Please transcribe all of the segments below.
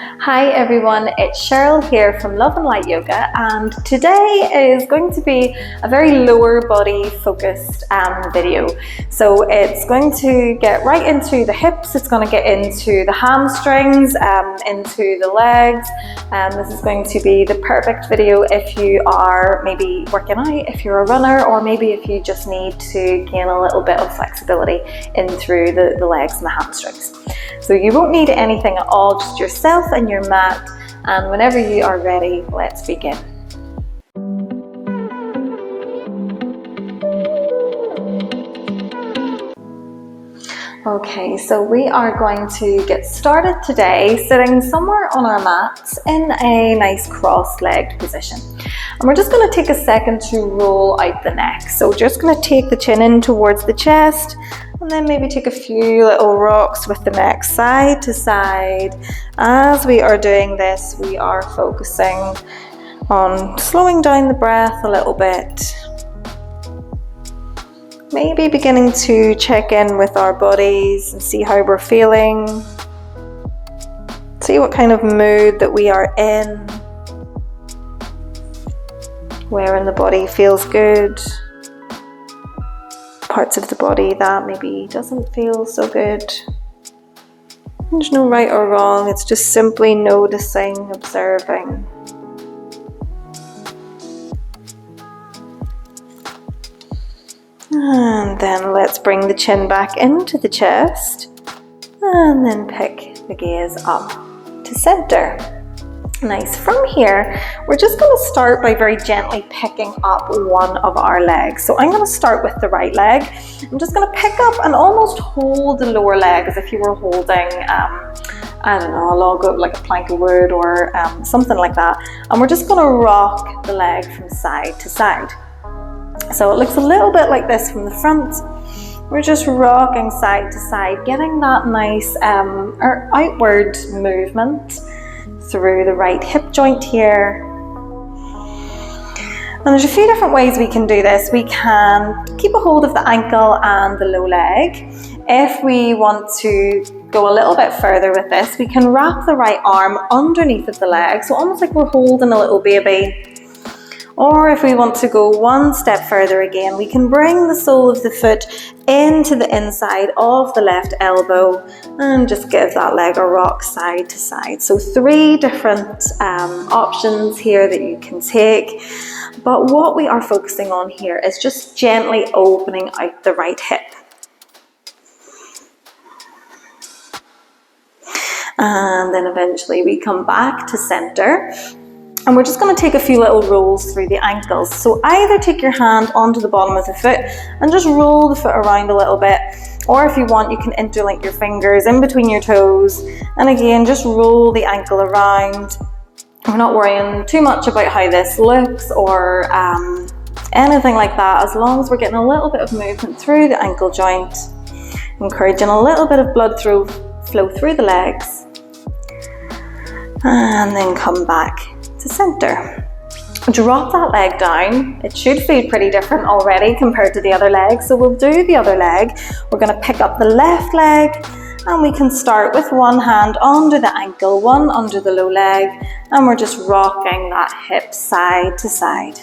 Hi everyone, it's Cheryl here from Love and Light Yoga, and today is going to be a very lower body focused video. So it's going to get right into the hips, it's going to get into the hamstrings, into the legs, and this is going to be the perfect video if you are maybe working out, if you're a runner, or maybe if you just need to gain a little bit of flexibility in through the legs and the hamstrings. So you won't need anything at all, just yourself and your mat, and whenever you are ready, let's begin. Okay, so we are going to get started today sitting somewhere on our mats in a nice cross-legged position. And we're just going to take a second to roll out the neck. So just going to take the chin in towards the chest, and then maybe take a few little rocks with the neck side to side. As we are doing this, we are focusing on slowing down the breath a little bit. Maybe beginning to check in with our bodies and see how we're feeling. See what kind of mood that we are in. Where in the body feels good. Parts of the body that maybe doesn't feel so good. There's no right or wrong, it's just simply noticing, observing. And then let's bring the chin back into the chest and then pick the gaze up to center. Nice. From here, we're just going to start by very gently picking up one of our legs. So I'm going to start with the right leg. I'm just going to pick up and almost hold the lower leg as if you were holding, I don't know, a log of like a plank of wood or something like that. And we're just going to rock the leg from side to side. So it looks a little bit like this from the front. We're just rocking side to side, getting that nice outward movement through the right hip joint here. And there's a few different ways we can do this. We can keep a hold of the ankle and the low leg. If we want to go a little bit further with this, we can wrap the right arm underneath of the leg, so almost like we're holding a little baby. Or if we want to go one step further again, we can bring the sole of the foot into the inside of the left elbow and just give that leg a rock side to side. So 3 different options here that you can take. But what we are focusing on here is just gently opening out the right hip. And then eventually we come back to center. And we're just going to take a few little rolls through the ankles. So either take your hand onto the bottom of the foot and just roll the foot around a little bit. Or if you want, you can interlink your fingers in between your toes. And again, just roll the ankle around. We're not worrying too much about how this looks or anything like that, as long as we're getting a little bit of movement through the ankle joint, encouraging a little bit of blood flow through the legs. And then come back to center. Drop that leg down. It should feel pretty different already compared to the other leg. So we'll do the other leg. We're going to pick up the left leg, and we can start with one hand under the ankle, one under the low leg, and we're just rocking that hip side to side.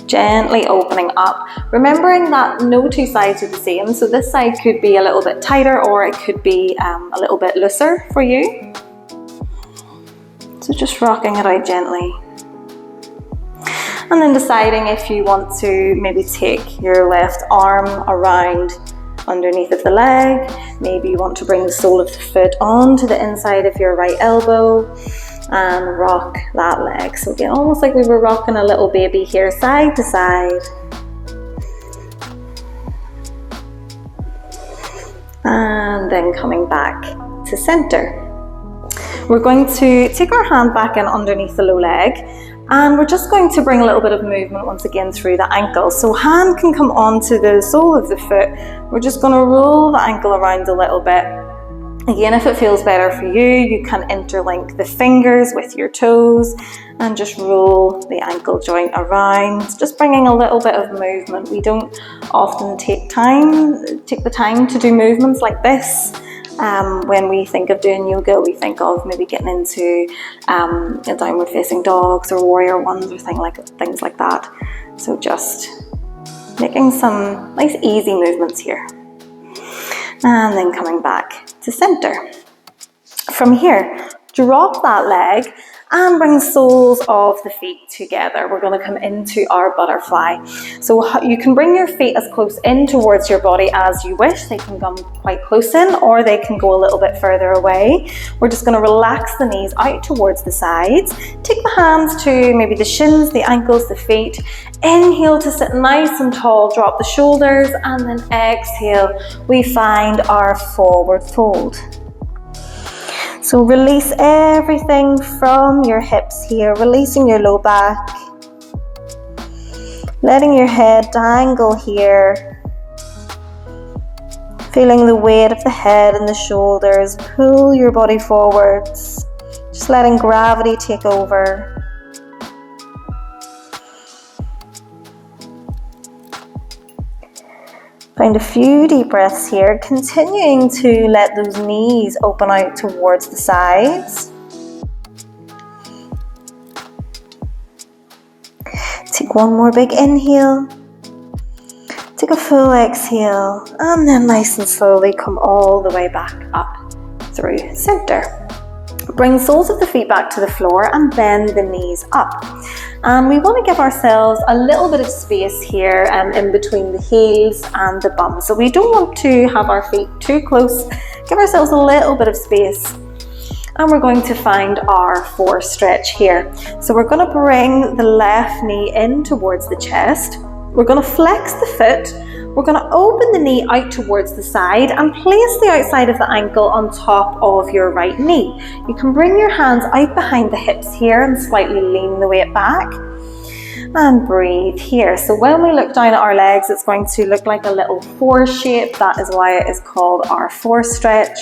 Gently opening up, remembering that no 2 sides are the same. So this side could be a little bit tighter, or it could be a little bit looser for you. So just rocking it out gently. And then deciding if you want to maybe take your left arm around underneath of the leg. Maybe you want to bring the sole of the foot onto the inside of your right elbow and rock that leg. So again, almost like we were rocking a little baby here, side to side. And then coming back to center. We're going to take our hand back in underneath the low leg, and we're just going to bring a little bit of movement once again through the ankle. So hand can come onto the sole of the foot. We're just going to roll the ankle around a little bit. Again, if it feels better for you, you can interlink the fingers with your toes and just roll the ankle joint around, just bringing a little bit of movement. We don't often take the time to do movements like this. When we think of doing yoga, we think of maybe getting into a downward facing dogs or warrior ones or things like that. So just making some nice easy movements here. And then coming back to center. From here, drop that leg and bring soles of the feet together. We're going to come into our butterfly. So you can bring your feet as close in towards your body as you wish. They can come quite close in, or they can go a little bit further away. We're just going to relax the knees out towards the sides. Take the hands to maybe the shins, the ankles, the feet. Inhale to sit nice and tall, drop the shoulders, and then exhale, we find our forward fold. So release everything from your hips here, releasing your low back, letting your head dangle here, feeling the weight of the head and the shoulders, pull your body forwards, just letting gravity take over. Find a few deep breaths here, continuing to let those knees open out towards the sides. Take one more big inhale. Take a full exhale, and then nice and slowly come all the way back up through center. Bring soles of the feet back to the floor and bend the knees up. And we want to give ourselves a little bit of space here in between the heels and the bum. So we don't want to have our feet too close. Give ourselves a little bit of space. And we're going to find our four stretch here. So we're going to bring the left knee in towards the chest. We're going to flex the foot. We're going to open the knee out towards the side and place the outside of the ankle on top of your right knee. You can bring your hands out behind the hips here and slightly lean the weight back. And breathe here. So when we look down at our legs, it's going to look like a little four shape. That is why it is called our four stretch.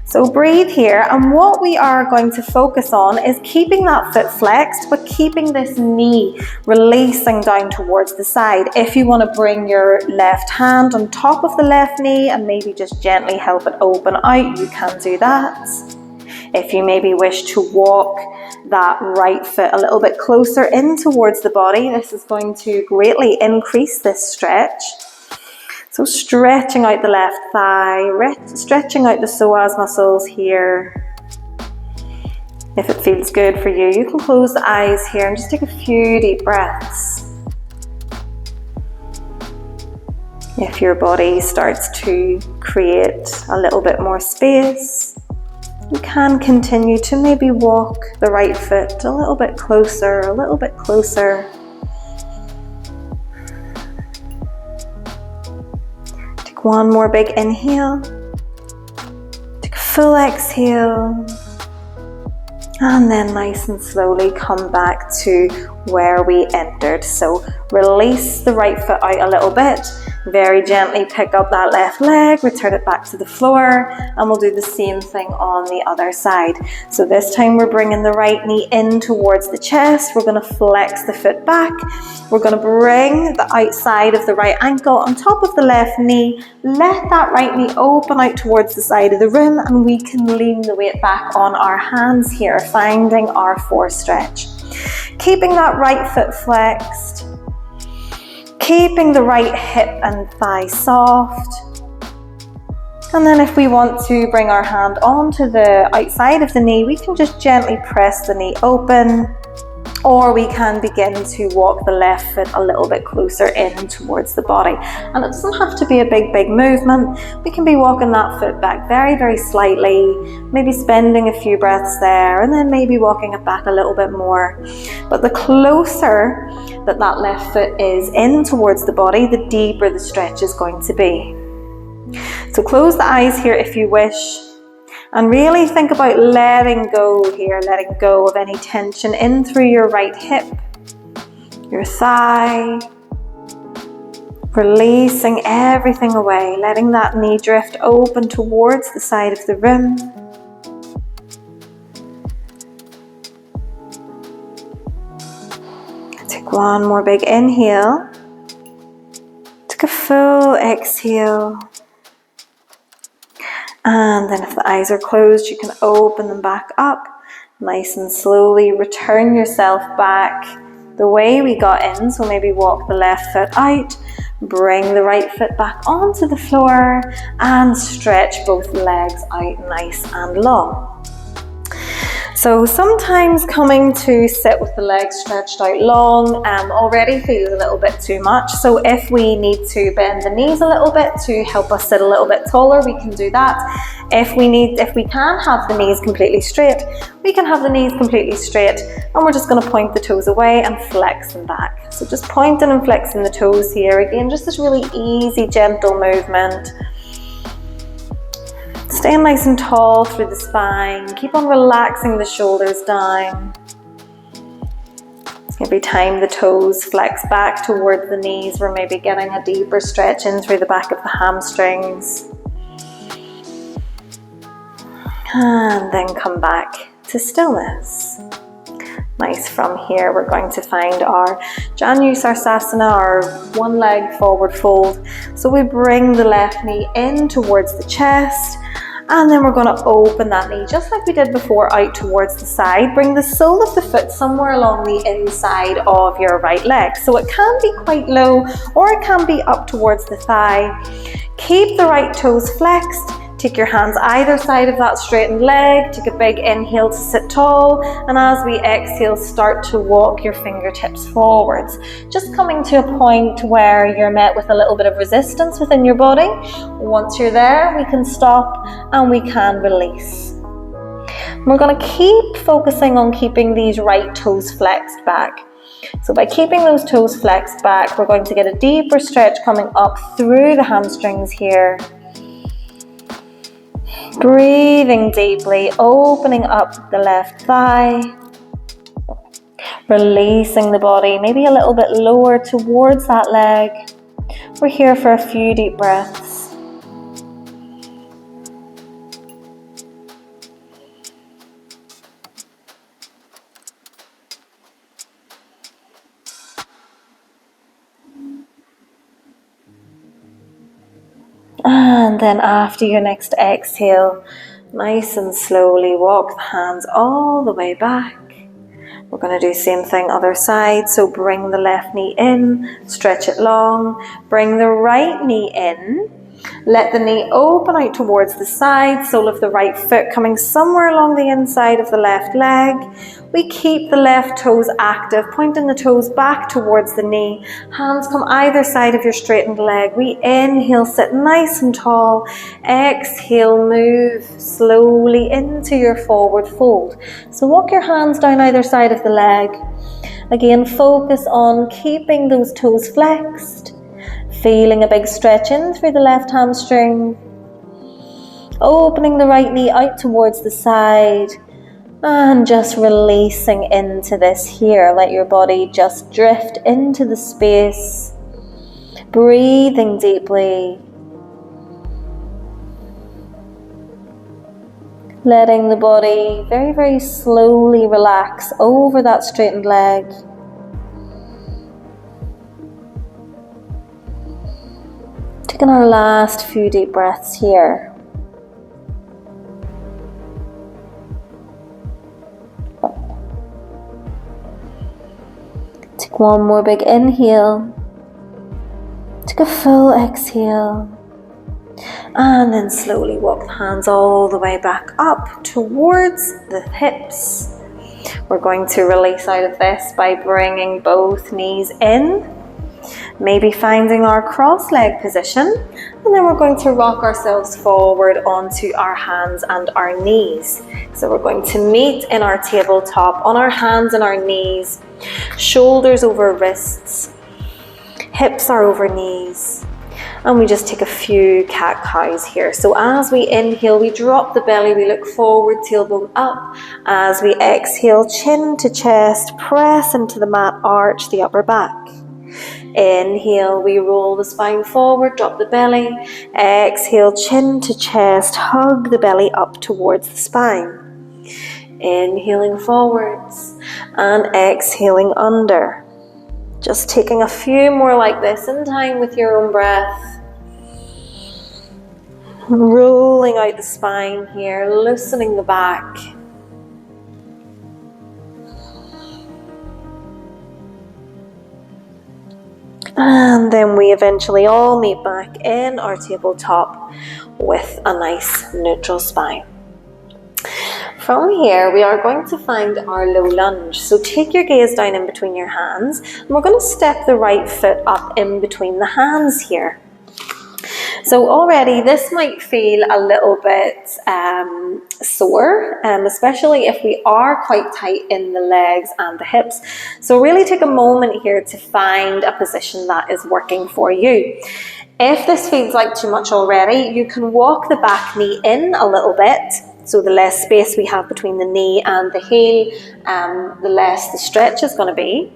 So breathe here, and what we are going to focus on is keeping that foot flexed, but keeping this knee releasing down towards the side. If you want to bring your left hand on top of the left knee and maybe just gently help it open out, you can do that. If you maybe wish to walk that right foot a little bit closer in towards the body, this is going to greatly increase this stretch. So stretching out the left thigh, stretching out the psoas muscles here. If it feels good for you, you can close the eyes here and just take a few deep breaths. If your body starts to create a little bit more space, you can continue to maybe walk the right foot a little bit closer, a little bit closer. One more big inhale, take a full exhale, and then nice and slowly come back to where we entered. So release the right foot out a little bit, very gently pick up that left leg, return it back to the floor, and we'll do the same thing on the other side. So this time we're bringing the right knee in towards the chest, we're going to flex the foot back, we're going to bring the outside of the right ankle on top of the left knee, let that right knee open out towards the side of the room, and we can lean the weight back on our hands here, finding our four stretch. Keeping that right foot flexed, keeping the right hip and thigh soft. And then if we want to bring our hand onto the outside of the knee, we can just gently press the knee open, or we can begin to walk the left foot a little bit closer in towards the body. And it doesn't have to be a big movement. We can be walking that foot back very, very slightly, maybe spending a few breaths there, and then maybe walking it back a little bit more. But the closer that left foot is in towards the body, the deeper the stretch is going to be. So close the eyes here if you wish. And really think about letting go here, letting go of any tension in through your right hip, your thigh, releasing everything away, letting that knee drift open towards the side of the room. Take one more big inhale, take a full exhale. And then if the eyes are closed, you can open them back up. Nice and slowly return yourself back the way we got in. So maybe walk the left foot out, bring the right foot back onto the floor, and stretch both legs out nice and long. So sometimes coming to sit with the legs stretched out long already feels a little bit too much. So if we need to bend the knees a little bit to help us sit a little bit taller, we can do that. If we can have the knees completely straight, we can have the knees completely straight, and we're just going to point the toes away and flex them back. So just pointing and flexing the toes here. Again, just this really easy, gentle movement. Staying nice and tall through the spine. Keep on relaxing the shoulders down. Every time the toes flex back towards the knees, we're maybe getting a deeper stretch in through the back of the hamstrings. And then come back to stillness. Nice. From here, we're going to find our Janu Sirsasana, our one leg forward fold. So we bring the left knee in towards the chest, and then we're going to open that knee just like we did before out towards the side. Bring the sole of the foot somewhere along the inside of your right leg. So it can be quite low or it can be up towards the thigh. Keep the right toes flexed. Take your hands either side of that straightened leg. Take a big inhale to sit tall. And as we exhale, start to walk your fingertips forwards. Just coming to a point where you're met with a little bit of resistance within your body. Once you're there, we can stop and we can release. We're going to keep focusing on keeping these right toes flexed back. So by keeping those toes flexed back, we're going to get a deeper stretch coming up through the hamstrings here. Breathing deeply, opening up the left thigh, releasing the body, maybe a little bit lower towards that leg. We're here for a few deep breaths. And then after your next exhale, nice and slowly walk the hands all the way back. We're going to do the same thing other side. So bring the left knee in, stretch it long, bring the right knee in. Let the knee open out towards the side, sole of the right foot coming somewhere along the inside of the left leg. We keep the left toes active, pointing the toes back towards the knee. Hands come either side of your straightened leg. We inhale, sit nice and tall. Exhale, move slowly into your forward fold. So walk your hands down either side of the leg. Again, focus on keeping those toes flexed. Feeling a big stretch in through the left hamstring. Opening the right knee out towards the side. And just releasing into this here. Let your body just drift into the space. Breathing deeply. Letting the body very, very slowly relax over that straightened leg. Taking our last few deep breaths here. Take one more big inhale. Take a full exhale. And then slowly walk the hands all the way back up towards the hips. We're going to release out of this by bringing both knees in. Maybe finding our cross leg position, and then we're going to rock ourselves forward onto our hands and our knees. So we're going to meet in our tabletop on our hands and our knees, shoulders over wrists, hips are over knees, and we just take a few cat-cows here. So as we inhale, we drop the belly, we look forward, tailbone up. As we exhale, chin to chest, press into the mat, arch the upper back. Inhale, we roll the spine forward, drop the belly. Exhale, chin to chest, hug the belly up towards the spine. Inhaling forwards and exhaling under. Just taking a few more like this in time with your own breath. Rolling out the spine here, loosening the back. And then we eventually all meet back in our tabletop with a nice neutral spine. From here, we are going to find our low lunge. So take your gaze down in between your hands, and we're going to step the right foot up in between the hands here. So already this might feel a little bit sore, especially if we are quite tight in the legs and the hips. So really take a moment here to find a position that is working for you. If this feels like too much already, you can walk the back knee in a little bit. So the less space we have between the knee and the heel, the less the stretch is going to be.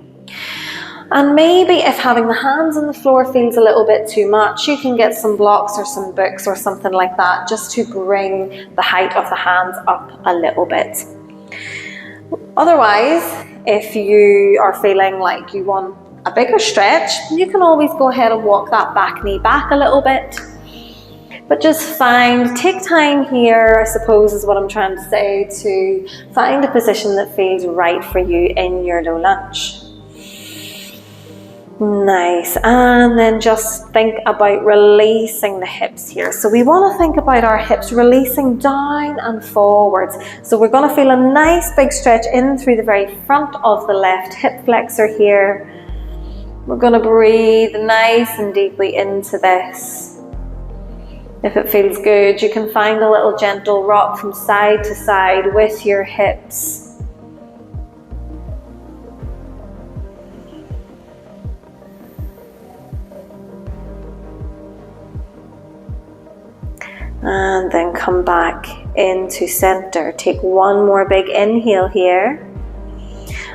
And maybe if having the hands on the floor feels a little bit too much, you can get some blocks or some books or something like that just to bring the height of the hands up a little bit. Otherwise, if you are feeling like you want a bigger stretch, you can always go ahead and walk that back knee back a little bit. But just take time here, I suppose is what I'm trying to say, to find a position that feels right for you in your low lunge. Nice, and then just think about releasing the hips here. So we want to think about our hips releasing down and forwards. So we're going to feel a nice big stretch in through the very front of the left hip flexor here. We're going to breathe nice and deeply into this. If it feels good, you can find a little gentle rock from side to side with your hips. And then come back into center. Take one more big inhale here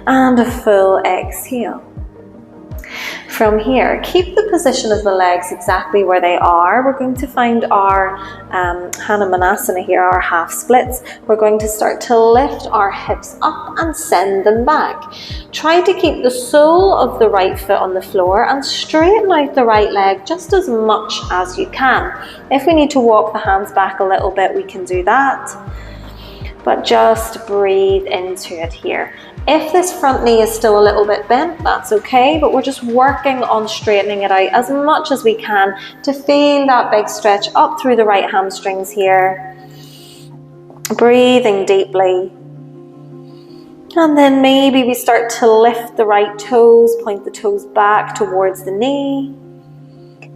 and a full exhale. From here, keep the position of the legs exactly where they are. We're going to find our Hanumanasana here, our half splits. We're going to start to lift our hips up and send them back. Try to keep the sole of the right foot on the floor and straighten out the right leg just as much as you can. If we need to walk the hands back a little bit, we can do that. But just breathe into it here. If this front knee is still a little bit bent, that's okay, but we're just working on straightening it out as much as we can to feel that big stretch up through the right hamstrings here. Breathing deeply. And then maybe we start to lift the right toes, point the toes back towards the knee.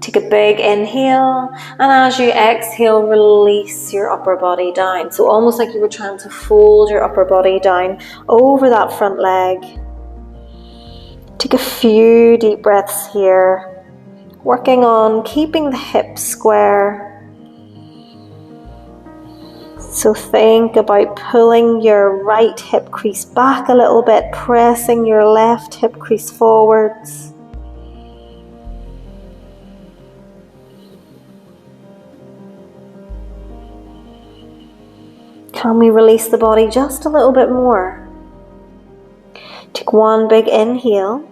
Take a big inhale, and as you exhale, release your upper body down. So almost like you were trying to fold your upper body down over that front leg. Take a few deep breaths here, working on keeping the hips square. So think about pulling your right hip crease back a little bit, pressing your left hip crease forwards. Can we release the body just a little bit more? Take one big inhale,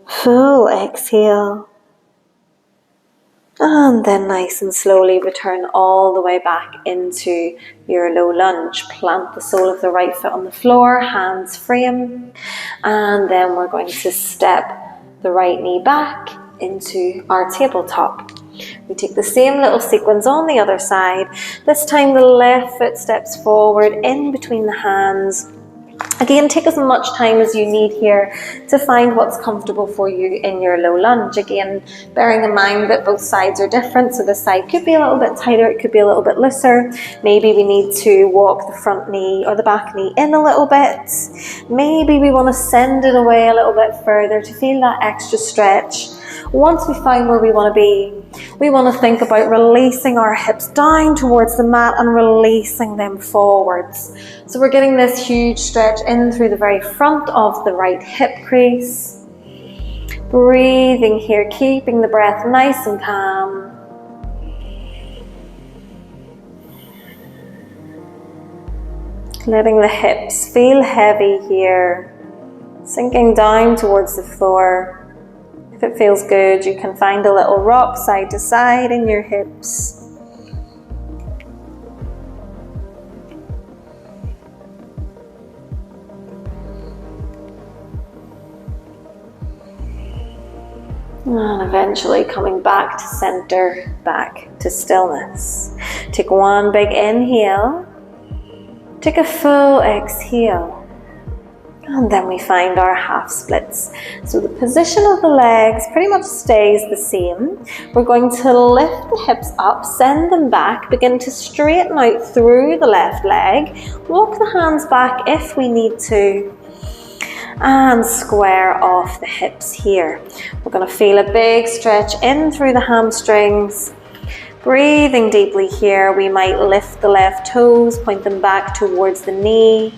full exhale, and then nice and slowly return all the way back into your low lunge. Plant the sole of the right foot on the floor, hands frame, and then we're going to step the right knee back into our tabletop. We take the same little sequence on the other side. This time the left foot steps forward in between the hands. Again, take as much time as you need here to find what's comfortable for you in your low lunge. Again, bearing in mind that both sides are different, so this side could be a little bit tighter, it could be a little bit looser. Maybe we need to walk the front knee or the back knee in a little bit. Maybe we want to send it away a little bit further to feel that extra stretch. Once we find where we want to be, we want to think about releasing our hips down towards the mat and releasing them forwards. So we're getting this huge stretch in through the very front of the right hip crease. Breathing here, keeping the breath nice and calm. Letting the hips feel heavy here, sinking down towards the floor. If it feels good, you can find a little rock side to side in your hips. And eventually coming back to center, back to stillness. Take one big inhale. Take a full exhale. And then we find our half splits. So the position of the legs pretty much stays the same. We're going to lift the hips up, send them back, begin to straighten out through the left leg. Walk the hands back if we need to. And square off the hips here. We're going to feel a big stretch in through the hamstrings. Breathing deeply here. We might lift the left toes, point them back towards the knee.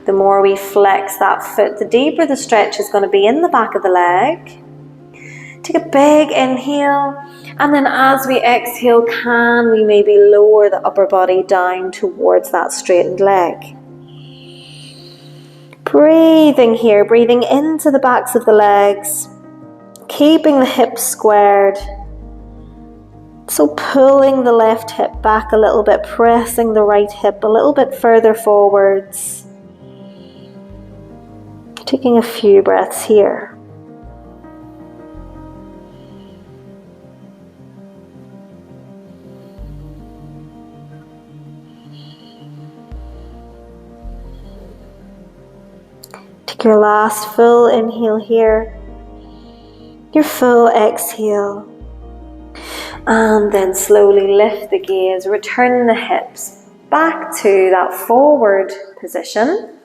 The more we flex that foot, the deeper the stretch is going to be in the back of the leg. Take a big inhale, and then as we exhale, can we maybe lower the upper body down towards that straightened leg. Breathing here, breathing into the backs of the legs, keeping the hips squared. So pulling the left hip back a little bit, pressing the right hip a little bit further forwards. Taking a few breaths here. Take your last full inhale here. Your full exhale. And then slowly lift the gaze, return the hips back to that forward position.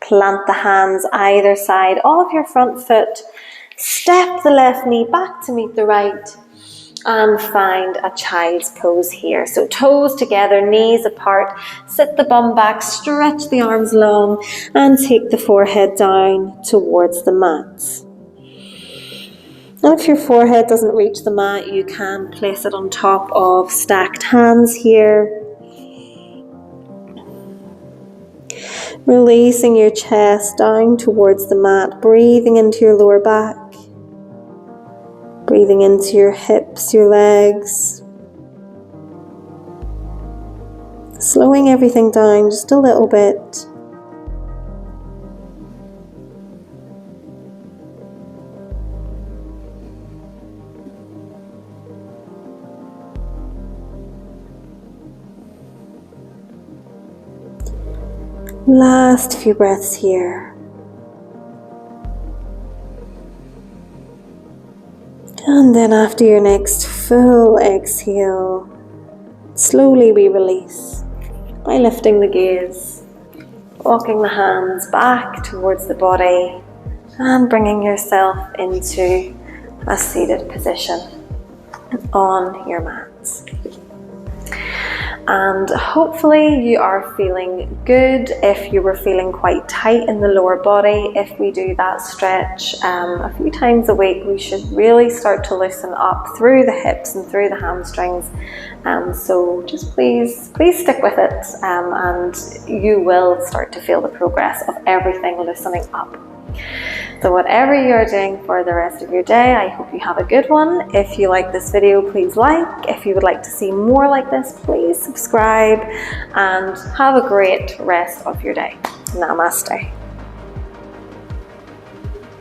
Plant the hands either side of your front foot. Step the left knee back to meet the right. And find a child's pose here. So toes together, knees apart. Sit the bum back, stretch the arms long, and take the forehead down towards the mat. And if your forehead doesn't reach the mat, you can place it on top of stacked hands here. Releasing your chest down towards the mat, breathing into your lower back, breathing into your hips, your legs. Slowing everything down just a little bit. Last few breaths here. And then after your next full exhale, slowly we release by lifting the gaze, walking the hands back towards the body and bringing yourself into a seated position on your mat. And hopefully you are feeling good. If you were feeling quite tight in the lower body, if we do that stretch a few times a week, we should really start to loosen up through the hips and through the hamstrings. So just please stick with it, and you will start to feel the progress of everything loosening up. So whatever you're doing for the rest of your day, I hope you have a good one. If you like this video, please like. If you would like to see more like this, please subscribe, and have a great rest of your day. Namaste.